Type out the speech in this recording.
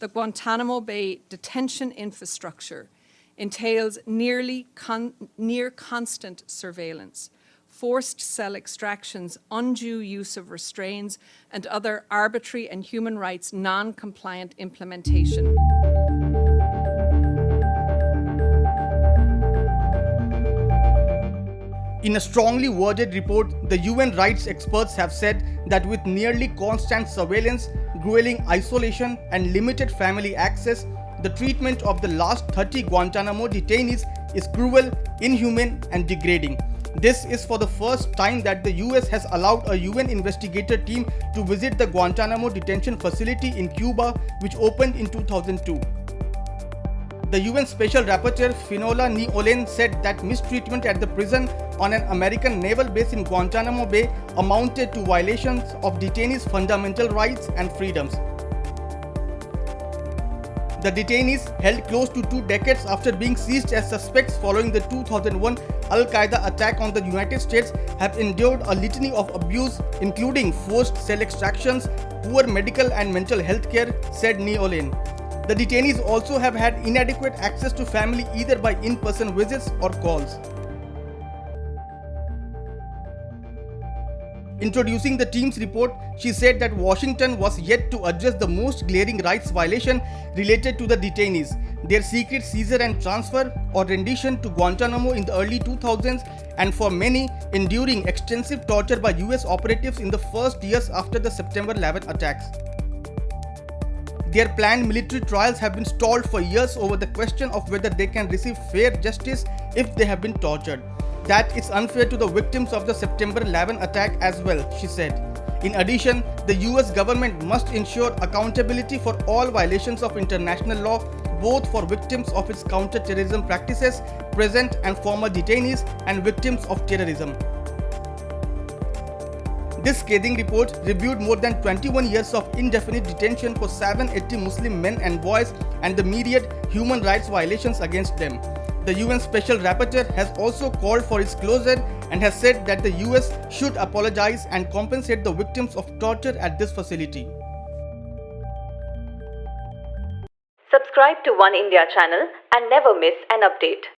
the Guantanamo Bay detention infrastructure entails near constant surveillance, forced cell extractions, undue use of restraints, and other arbitrary and human rights non-compliant implementation. In a strongly worded report, the UN rights experts have said that with nearly constant surveillance, gruelling isolation, and limited family access, the treatment of the last 30 Guantanamo detainees is cruel, inhuman, and degrading. This is for the first time that the US has allowed a UN investigator team to visit the Guantanamo detention facility in Cuba, which opened in 2002. The UN Special Rapporteur Fionnuala Ni Aolain said that mistreatment at the prison on an American naval base in Guantanamo Bay amounted to violations of detainees' fundamental rights and freedoms. The detainees, held close to 2 decades after being seized as suspects following the 2001 al-Qaeda attack on the United States, have endured a litany of abuse, including forced cell extractions, poor medical and mental health care, said Ni Aolain. The detainees also have had inadequate access to family either by in-person visits or calls. Introducing the team's report, she said that Washington was yet to address the most glaring rights violation related to the detainees, their secret seizure and transfer or rendition to Guantanamo in the early 2000s, and for many, enduring extensive torture by US operatives in the first years after the September 11 attacks. Their planned military trials have been stalled for years over the question of whether they can receive fair justice if they have been tortured. That is unfair to the victims of the September 11 attack as well, she said. In addition, the US government must ensure accountability for all violations of international law, both for victims of its counter-terrorism practices, present and former detainees, and victims of terrorism. This scathing report reviewed more than 21 years of indefinite detention for 780 Muslim men and boys and the myriad human rights violations against them. The UN Special Rapporteur has also called for its closure and has said that the US should apologize and compensate the victims of torture at this facility. Subscribe to Oneindia channel and never miss an update.